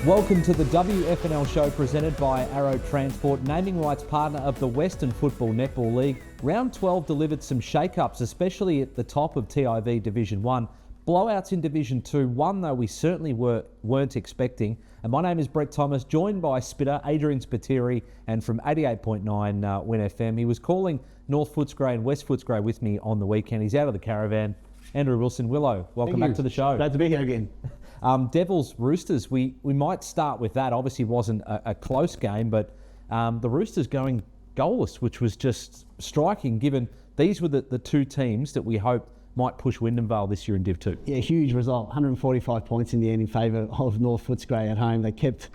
Welcome to the WFNL show presented by Arrow Transport, naming rights partner of the Western Football Netball League. Round 12 delivered some shake-ups, especially at the top of TIV Division 1. Blowouts in Division 2, one though we certainly weren't expecting. And my name is Brett Thomas, joined by Spita, Adrian Spiteri, and from 88.9 Win FM. He was calling North Footscray and West Footscray with me on the weekend. He's out of the caravan. Andrew Wilson, Willow, welcome back to the show. Glad to be here again. Devils, Roosters, we might start with that. Obviously wasn't a close game, but the Roosters going goalless, which was just striking given these were the two teams that we hoped might push Wyndham Vale this year in Div 2. Yeah, huge result. 145 points in the end in favour of North Footscray at home. They kept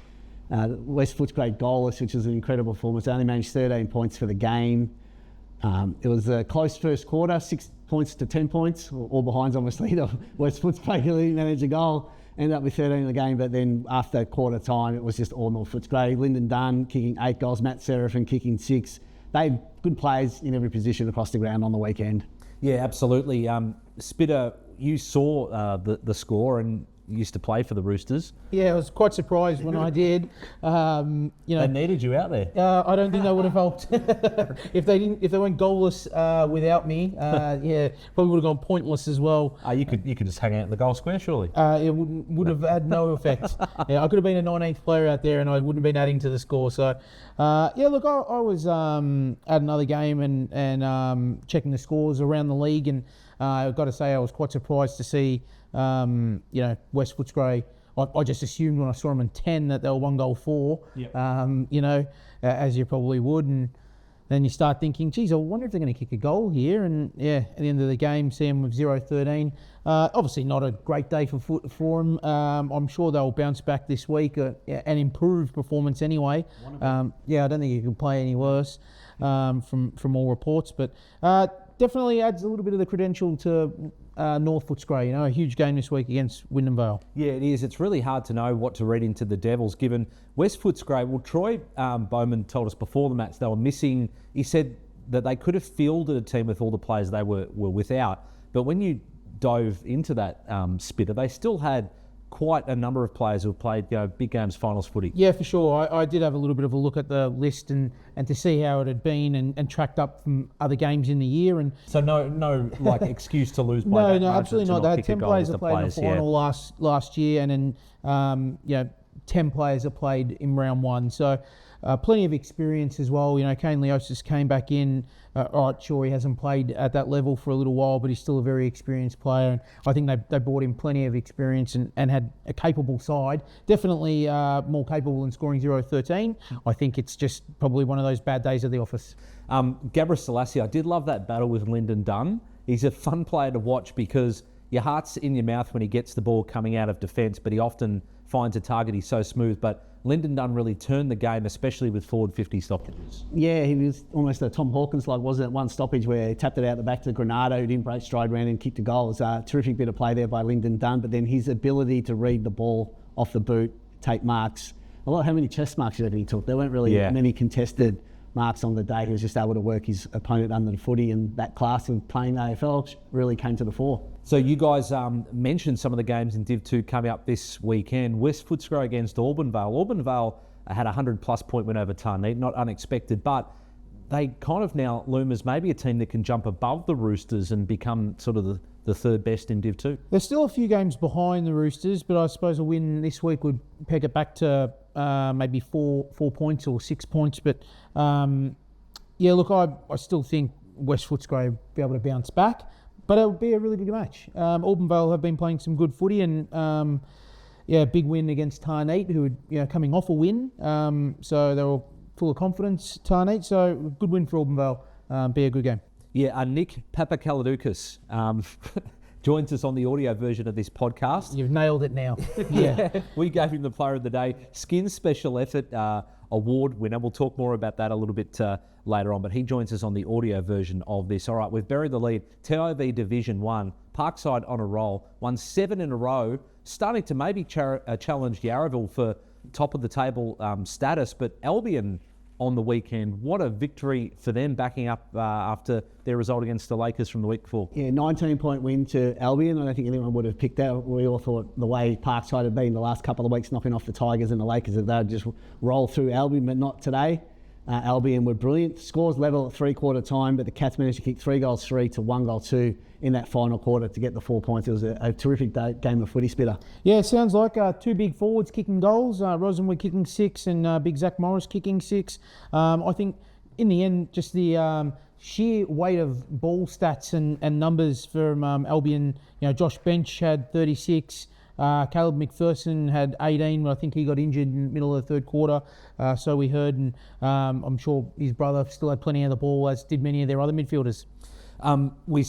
West Footscray goalless, which was an incredible performance. They only managed 13 points for the game. It was a close first quarter, 6 points to 10 points, all behinds obviously. The West Footscray didn't manage a goal. Ended up with 13 in the game, but then after quarter time, it was just all North Footscray. Lyndon Dunn kicking 8 goals, Matt Seraphin kicking 6. They had good players in every position across the ground on the weekend. Yeah, absolutely. Spitter, you saw the score and used to play for the Roosters. Yeah, I was quite surprised when I did. They needed you out there. I don't think they would have helped if they went goalless without me. Yeah, probably would have gone pointless as well. You could just hang out in the goal square, surely. It would have had no effect. Yeah, I could have been a 19th player out there, and I wouldn't have been adding to the score. So, yeah, look, I was at another game and checking the scores around the league, and I've got to say I was quite surprised to see. West Footscray, I just assumed when I saw them in 10 that they were 1 goal for, Yep. As you probably would. And then you start thinking, geez, I wonder if they're going to kick a goal here. And yeah, at the end of the game, see them with 0-13. Obviously not a great day for them. I'm sure they'll bounce back this week and improve performance anyway. I don't think you can play any worse from all reports. But definitely adds a little bit of the credential to North Footscray, a huge game this week against Wyndham Vale. Yeah, it is. It's really hard to know what to read into the Devils, given West Footscray. Well, Troy Bowman told us before the match they were missing. He said that they could have fielded a team with all the players they were without, but when you dove into that Spitter, they still had quite a number of players who have played big games finals footy. Yeah, for sure. I did have a little bit of a look at the list and to see how it had been and tracked up from other games in the year. And so no excuse to lose by no, absolutely not. They had 10 players that played in the final last year, and then 10 players that played in round 1. So plenty of experience as well. Kane Leosis came back in. Sure, he hasn't played at that level for a little while, but he's still a very experienced player. And I think they brought in plenty of experience and had a capable side. Definitely more capable than scoring 0-13. I think it's just probably one of those bad days at the office. Gabra Selassie, I did love that battle with Lyndon Dunn. He's a fun player to watch because your heart's in your mouth when he gets the ball coming out of defence, but he often finds a target. He's so smooth, but Lyndon Dunn really turned the game, especially with forward 50 stoppages. Yeah, he was almost a Tom Hawkins-like, wasn't it? One stoppage where he tapped it out the back to Granado, who didn't break stride round and kicked a goal. It was a terrific bit of play there by Lyndon Dunn, but then his ability to read the ball off the boot, take marks. How many chest marks do you reckon he took? There weren't really many contested marks on the day. He was just able to work his opponent under the footy, and that class of playing AFL really came to the fore. So you guys mentioned some of the games in Div 2 coming up this weekend. West Footscray against Auburn Vale. Auburn Vale had a 100-plus point win over Tarneet, not unexpected, but they kind of now loom as maybe a team that can jump above the Roosters and become sort of the third best in Div 2. They're still a few games behind the Roosters, but I suppose a win this week would peg it back to maybe 4 points or 6 points. But I still think West Footscray will be able to bounce back. But it'll be a really good match. Auburn Vale have been playing some good footy, and big win against Tarneet, who were coming off a win. So they were full of confidence, Tarneet. So good win for Auburn Vale. Be a good game. Yeah, Nick Papalakodoukas joins us on the audio version of this podcast. You've nailed it now. Yeah. We gave him the Player of the Day. Skins Special Effort Award winner. We'll talk more about that a little bit later on, but he joins us on the audio version of this. All right, we've buried the lead. TIV Division 1, Parkside on a roll, won 7 in a row, starting to maybe challenge Yarraville for top of the table status, but Albion on the weekend. What a victory for them, backing up after their result against the Lakers from the week before. Yeah, 19-point win to Albion. I don't think anyone would have picked that. We all thought the way Parkside had been the last couple of weeks, knocking off the Tigers and the Lakers, that they'd just roll through Albion, but not today. Albion were brilliant. Scores level at three-quarter time, but the Cats managed to kick 3 goals 3 to 1 goal 2 in that final quarter to get the 4 points. It was a terrific game of footy, Spitter. Yeah, it sounds like two big forwards kicking goals. Rosenwood kicking 6 and Big Zach Morris kicking 6. I think in the end, just the sheer weight of ball stats and numbers from Albion. Josh Bench had 36. Caleb McPherson had 18, but I think he got injured in the middle of the third quarter, so we heard, and I'm sure his brother still had plenty of the ball, as did many of their other midfielders. We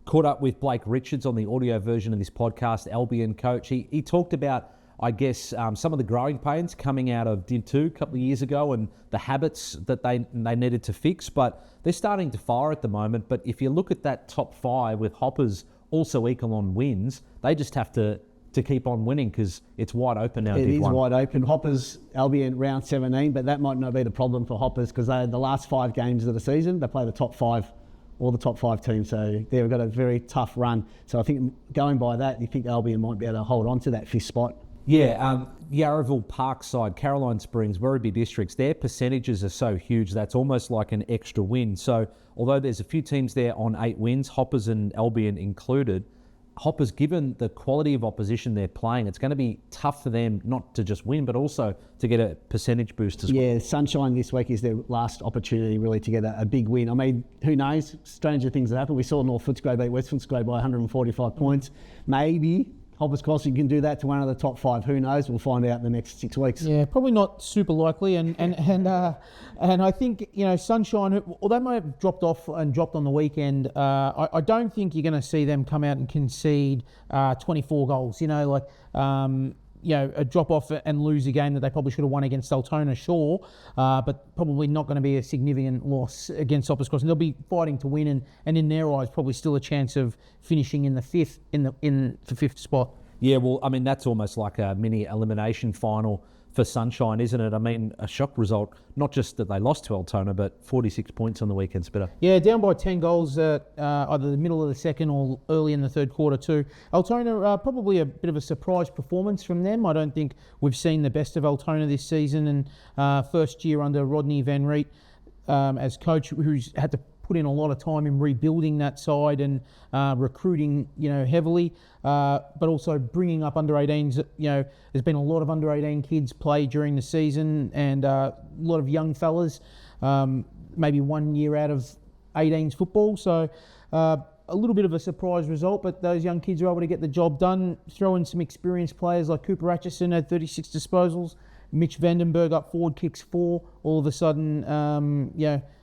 caught up with Blake Richards on the audio version of this podcast, Albion coach. He talked about, I guess, some of the growing pains coming out of Div 2 a couple of years ago and the habits that they needed to fix, but they're starting to fire at the moment. But if you look at that top 5 with Hoppers also equal on wins, they just have to keep on winning because it's wide open now. It is wide open. Hoppers, Albion round 17, but that might not be the problem for Hoppers because they had the last 5 games of the season. They play the top 5, all the top 5 teams, so they've got a very tough run. So I think going by that, you think Albion might be able to hold on to that 5th spot. Yeah, Yarraville, Parkside, Caroline Springs, Werribee districts, their percentages are so huge that's almost like an extra win. So although there's a few teams there on 8 wins, Hoppers and Albion included, Hoppers, given the quality of opposition they're playing, it's going to be tough for them not to just win, but also to get a percentage boost as well. Yeah, Sunshine this week is their last opportunity really to get a big win. I mean, who knows? Stranger things have happened. We saw North Footscray beat West Footscray by 145 points. Maybe Hoppers Crossing can do that to one of the top 5. Who knows? We'll find out in the next 6 weeks. Yeah, probably not super likely. And I think, Sunshine, although they might have dropped off and dropped on the weekend, I don't think you're going to see them come out and concede 24 goals. A drop off and lose a game that they probably should have won against Altona, sure, but probably not going to be a significant loss against Hoppers Crossing. They'll be fighting to win, and in their eyes, probably still a chance of finishing in the 5th in the 5th spot. Yeah, well, I mean, that's almost like a mini elimination final for Sunshine, isn't it? I mean, a shock result, not just that they lost to Altona, but 46 points on the weekend, Spitter. Yeah, down by 10 goals at either the middle of the second or early in the third quarter too. Altona, probably a bit of a surprise performance from them. I don't think we've seen the best of Altona this season, and first year under Rodney Van Riet as coach, who's had to put in a lot of time in rebuilding that side and recruiting, heavily, but also bringing up under 18s. There's been a lot of under 18 kids play during the season, and a lot of young fellas, maybe 1 year out of 18s football. So a little bit of a surprise result, but those young kids are able to get the job done. Throw in some experienced players like Cooper Atchison had 36 disposals. Mitch Vandenberg up forward kicks 4. All of a sudden,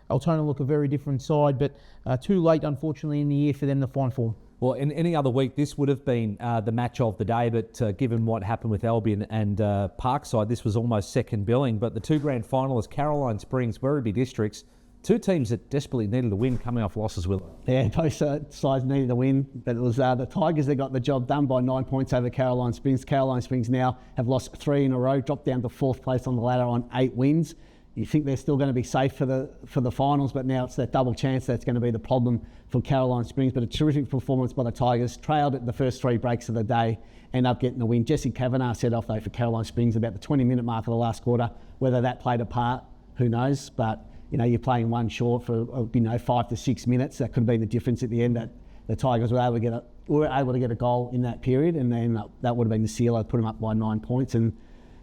Altona look a very different side, but too late, unfortunately, in the year for them to find form. Well, in any other week, this would have been the match of the day, but given what happened with Albion and Parkside, this was almost second billing. But the 2 grand finalists, Caroline Springs, Werribee districts, 2 teams that desperately needed a win coming off losses, Willow. Yeah, both sides needed a win, but it was the Tigers that got the job done by 9 points over Caroline Springs. Caroline Springs now have lost 3 in a row, dropped down to 4th place on the ladder on 8 wins. You think they're still going to be safe for the finals, but now it's that double chance that's going to be the problem for Caroline Springs. But a terrific performance by the Tigers, trailed at the first 3 breaks of the day, end up getting the win. Jesse Kavanagh set off though for Caroline Springs about the 20-minute mark of the last quarter. Whether that played a part, who knows? But you're playing one short for 5 to 6 minutes. That could have been the difference at the end. That the Tigers were able to get a goal in that period, and then that would have been the sealer, put them up by 9 points. And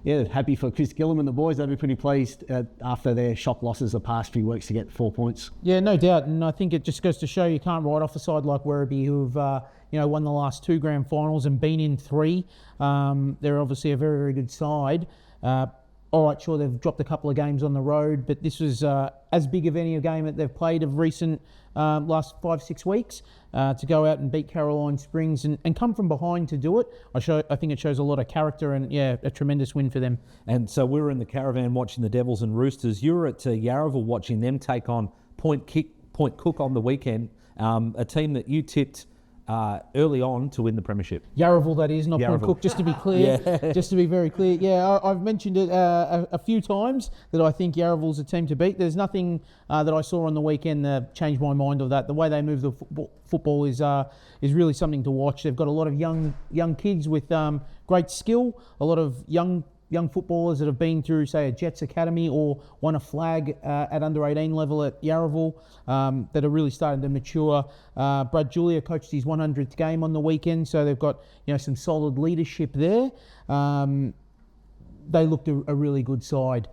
yeah, happy for Chris Gillam and the boys. They'll be pretty pleased after their shock losses the past few weeks to get 4 points. Yeah, no doubt. And I think it just goes to show you can't write off a side like Werribee, who've won the last 2 grand finals and been in 3. They're obviously a very, very good side. All right, sure, they've dropped a couple of games on the road, but this was as big of any game that they've played of recent last 5-6 weeks to go out and beat Caroline Springs and come from behind to do it. I think it shows a lot of character and, a tremendous win for them. And so we were in the caravan watching the Devils and Roosters. You were at Yarraville watching them take on Point Cook on the weekend, a team that you tipped early on to win the premiership. Yarraville, that is, not Point Cook, just to be clear. Yeah. Just to be very clear. Yeah, I've mentioned it a few times that I think Yarraville's a team to beat. There's nothing that I saw on the weekend that changed my mind of that. The way they move the football is really something to watch. They've got a lot of young kids with great skill, a lot of young footballers that have been through, say, a Jets Academy or won a flag at under 18 level at Yarraville that are really starting to mature. Brad Julia coached his 100th game on the weekend, so they've got some solid leadership there. They looked a really good side.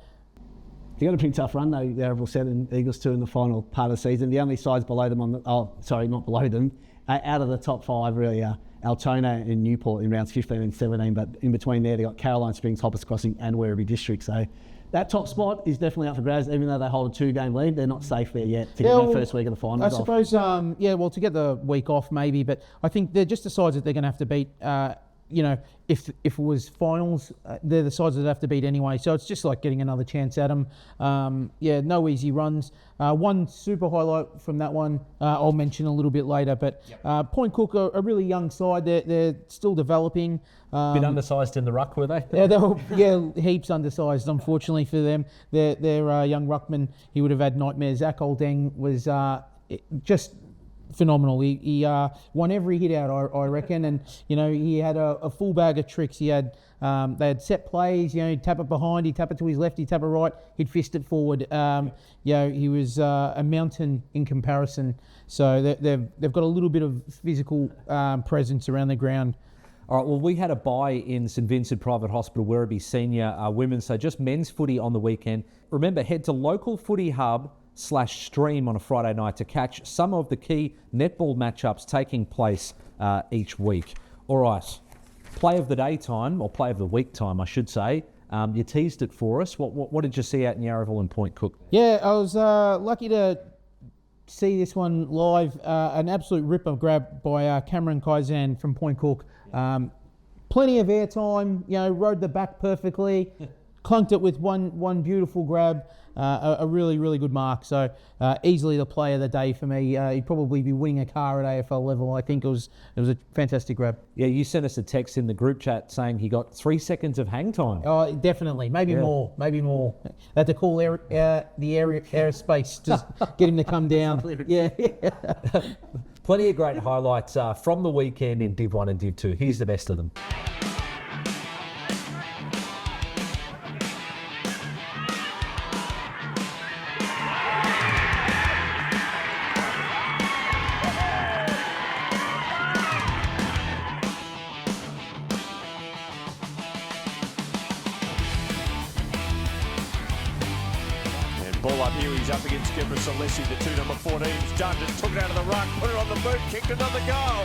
They got a pretty tough run though, Yarraville said, and Eagles too in the final part of the season. The only sides below them not below them, out of the top 5 really are Altona and Newport in rounds 15 and 17, but in between there they got Caroline Springs, Hoppers Crossing and Werribee District. So that top spot is definitely up for grabs. Even though they hold a 2-game lead, they're not safe there yet to get that first week of the finals I suppose, to get the week off maybe, but I think they're just the sides that they're going to have to beat. If it was finals, they're the sides that have to beat anyway. So it's just like getting another chance at them. No easy runs. One super highlight from that one, I'll mention a little bit later. But Point Cook, a really young side. They're still developing. Bit undersized in the ruck, were they? Yeah, they were heaps undersized. Unfortunately for them, their young ruckman, he would have had nightmares. Zach Oldeng was just phenomenal. He won every hit out, I reckon, and he had a full bag of tricks. He had they had set plays. He'd tap it behind, he'd tap it to his left, he'd tap it right, he'd fist it forward. He was a mountain in comparison. So they've got a little bit of physical presence around the ground. All right, well, we had a bye in St Vincent Private Hospital, Werribee Senior Women, so just men's footy on the weekend. Remember, head to Local Footy Hub /stream on a Friday night to catch some of the key netball matchups taking place each week. All right, play of the day time, or play of the week time, I should say. You teased it for us. What did you see out in Yarraville and Point Cook? Yeah, I was lucky to see this one live. An absolute ripper grab by Cameron Kaizan from Point Cook. Plenty of airtime, rode the back perfectly, clunked it with one beautiful grab. A really, really good mark. So easily the play of the day for me. He'd probably be winning a car at AFL level. I think it was a fantastic grab. Yeah, you sent us a text in the group chat saying he got 3 seconds of hang time. Oh, definitely. Maybe more. They had to call the airspace to get him to come down. Yeah. Plenty of great highlights from the weekend in Div 1 and Div 2. Here's the best of them. Ball up here, he's up against Deborah Salesi, the 2 number 14s. Dunn just took it out of the ruck, put it on the boot, kicked another goal.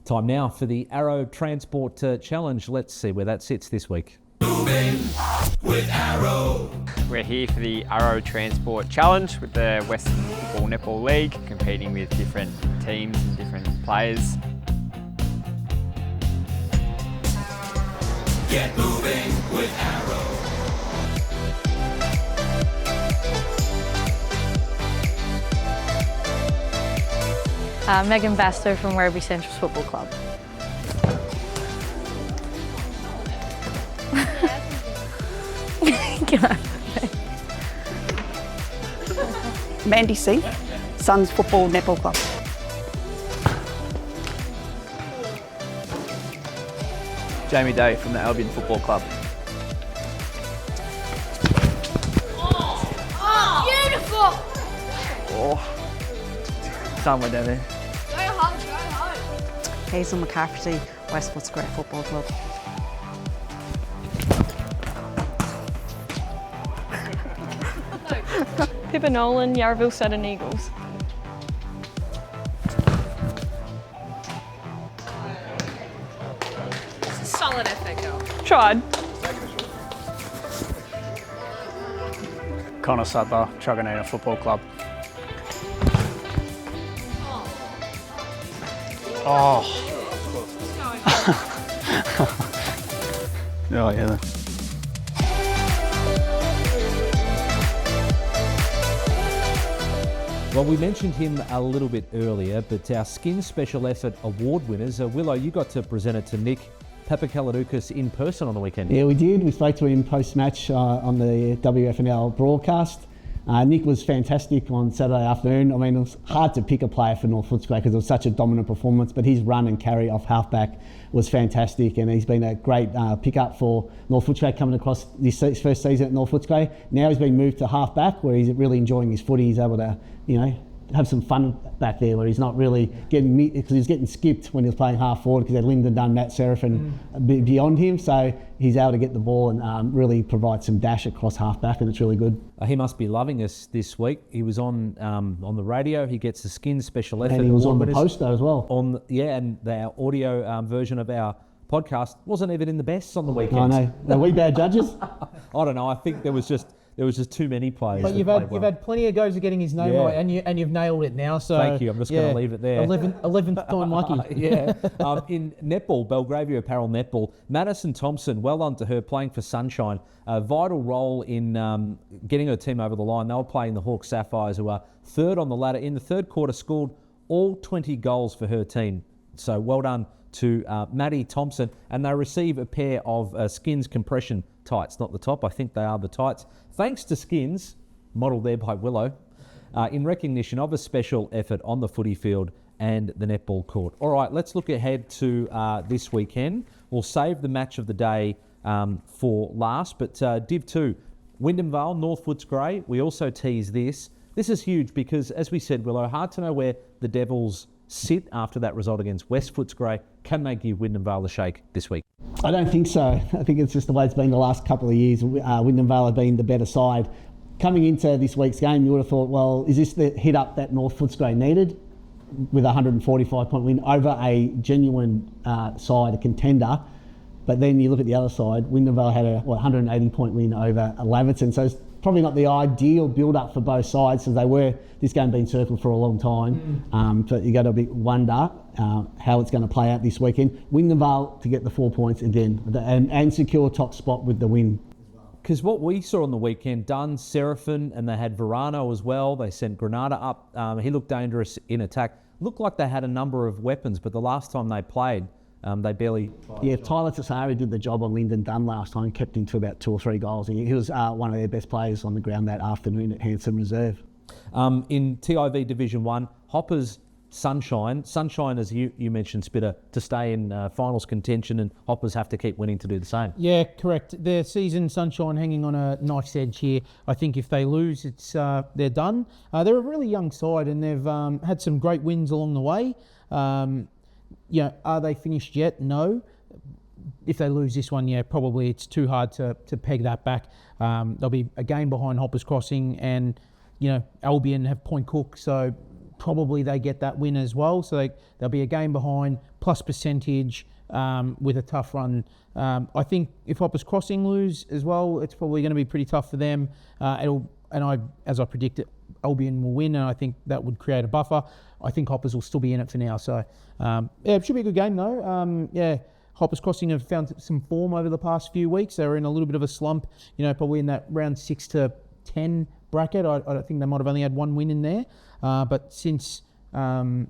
Time now for the Arrow Transport Challenge. Let's see where that sits this week. Moving with Arrow. We're here for the Arrow Transport Challenge with the Western Football Netball League, competing with different teams and different players. Get moving with Arrow. Megan Basto from Werribee Central Football Club. Mandy C, Suns Football Netball Club. Jamie Day from the Albion Football Club. Beautiful! Oh, somewhere down there. Go home, go home. Hazel McCafferty, West Footscray Football Club. Pippa Nolan, Yarraville Saturn Eagles. Solid effort, girl. Tried. Connor Sutler, Truganina Football Club. Oh. Oh yeah. Well, we mentioned him a little bit earlier, but our Skin Special Effort award winners, Willow, you got to present it to Nick Papalakodoukas in person on the weekend. Yeah, we did. We spoke to him post-match on the WFNL broadcast. Nick was fantastic on Saturday afternoon. I mean, it was hard to pick a player for North Footscray because it was such a dominant performance, but his run and carry off halfback was fantastic, and he's been a great pickup for North Footscray coming across this first season at North Footscray. Now he's been moved to halfback where he's really enjoying his footy. He's able to, have some fun back there where he's not really getting, because he was getting skipped when he was playing half forward because they had Lyndon Dunn, Matt Seraphin beyond him. So he's able to get the ball and really provide some dash across half back, and it's really good. He must be loving us this week. He was on the radio. He gets the Skin Special Effort. And he was on the winners. poster as well. And the audio version of our podcast wasn't even in the best on the weekend. I know. Are we bad judges? I don't know. I think there was just too many players. But you've had plenty of goes of getting his name right, and you've nailed it now. So thank you. I'm just going to leave it there. 11th time lucky. Yeah. In netball, Belgravia Apparel Netball, Madison Thompson, well done to her, playing for Sunshine. A vital role in getting her team over the line. They were playing the Hawks Sapphires, who are third on the ladder. In the third quarter, scored all 20 goals for her team. So well done to Maddie Thompson. And they receive a pair of Skins compression tights, not the top. I think they are the tights. Thanks to Skins, modelled there by Willow, in recognition of a special effort on the footy field and the netball court. All right, let's look ahead to this weekend. We'll save the match of the day for last, but Div 2, Wyndham Vale, North Footscray. We also tease this. This is huge because, as we said, Willow, hard to know where the Devils sit after that result against West Footscray. Can they give Wyndham Vale a shake this week? I don't think so. I think it's just the way it's been the last couple of years. Wyndham Vale have been the better side. Coming into this week's game, you would have thought, well, is this the hit up that North Footscray needed with a 145-point win over a genuine side, a contender? But then you look at the other side, Wyndham Vale had a 180-point win over Laverton. So it's probably not the ideal build-up for both sides, because this game been circled for a long time. But you got to wonder how it's going to play out this weekend. Wyndham Vale to get the 4 points again and secure top spot with the win. Because what we saw on the weekend, Dunn, Seraphin, and they had Verano as well. They sent Granada up. He looked dangerous in attack. Looked like they had a number of weapons, but the last time they played, they barely... Yeah, Tyler Tassari did the job on Lyndon Dunn last time, kept him to about 2 or 3 goals. He was one of their best players on the ground that afternoon at Hanson Reserve. In TIV Division 1, Hoppers, Sunshine, as you mentioned, Spitter, to stay in finals contention, and Hoppers have to keep winning to do the same. Yeah, correct. Their season, Sunshine, hanging on a knife's edge here. I think if they lose, they're done. They're a really young side, and they've had some great wins along the way. Are they finished yet? No. If they lose this one, probably it's too hard to peg that back. They'll be a game behind Hoppers Crossing, and Albion have Point Cook, so probably they get that win as well. So they'll be a game behind, plus percentage, with a tough run. I think if Hoppers Crossing lose as well, it's probably going to be pretty tough for them. As I predicted, Albion will win, and I think that would create a buffer. I think Hoppers will still be in it for now. So it should be a good game though. Hoppers Crossing have found some form over the past few weeks. They were in a little bit of a slump, probably in that round 6 to 10 bracket. I think they might have only had one win in there. But since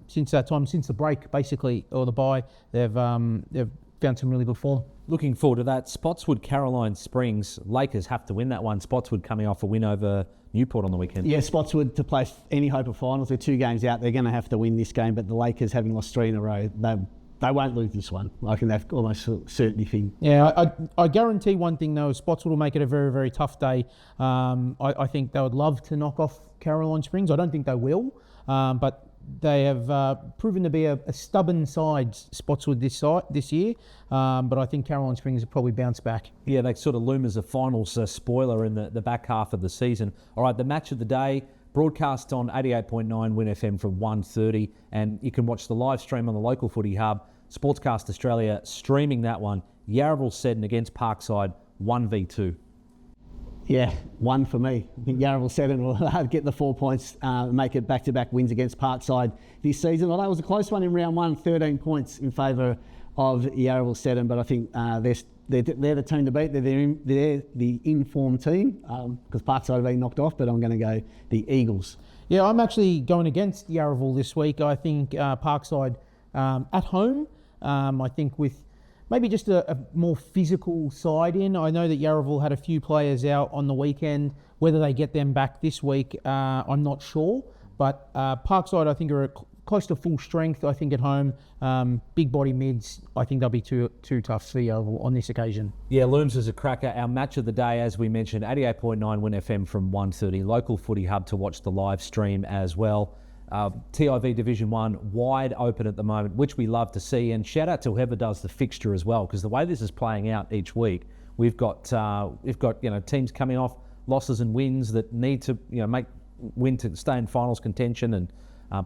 since that time, since the break basically, or the bye, they've found some really good form. Looking forward to that. Spotswood, Caroline Springs. Lakers have to win that one. Spotswood coming off a win over Newport on the weekend. Yeah, Spotswood to play any hope of finals. They're 2 games out. They're going to have to win this game, but the Lakers, having lost 3 in a row, they won't lose this one. I think that's almost a certainty thing. Yeah, I guarantee one thing though, Spotswood will make it a very, very tough day. I think they would love to knock off Caroline Springs. I don't think they will, but they have proven to be a stubborn side, Spotswood, this year. But I think Caroline Springs will probably bounce back. Yeah, they sort of loom as a finals spoiler in the back half of the season. All right, the match of the day, broadcast on 88.9 Win FM from 1:30, and you can watch the live stream on the local footy hub, Sportscast Australia, streaming that one. Yarraville Seddon against Parkside, 1v2. Yeah, 1 for me. I think Yarraville Seddon will get the 4 points, make it back-to-back wins against Parkside this season. Although it was a close one in round 1, 13 points in favour of Yarraville Seddon, but I think they're the team to beat. They're the informed team, because Parkside have been knocked off, but I'm going to go the Eagles. Yeah, I'm actually going against Yarraville this week. I think Parkside at home, I think with maybe just a more physical side in. I know that Yarraville had a few players out on the weekend. Whether they get them back this week, I'm not sure. But Parkside, I think, are close to full strength. I think at home, big body mids, I think they'll be too tough for Yarraville on this occasion. Yeah, looms as a cracker. Our match of the day, as we mentioned, 88.9 Win FM from 1:30. Local footy hub to watch the live stream as well. TIV Division 1 wide open at the moment, which we love to see, and shout out to whoever does the fixture as well, because the way this is playing out each week, we've got teams coming off losses and wins that need to win to stay in finals contention, and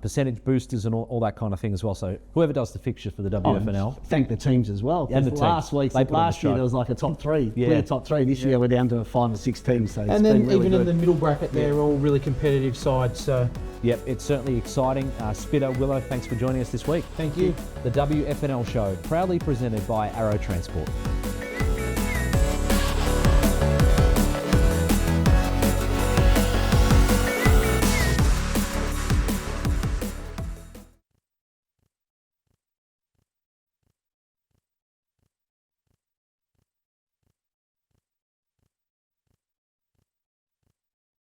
percentage boosters and all that kind of thing as well. So whoever does the fixture for the WFNL. Thank the teams as well. And the last year there was like a top 3, clear top 3. This year we're down to 5 or 6 teams. So and then really even good. In the middle bracket, they're all really competitive sides. So. Yep, it's certainly exciting. Spita, Wilo, thanks for joining us this week. Thank you. The WFNL show, proudly presented by Arrow Transport.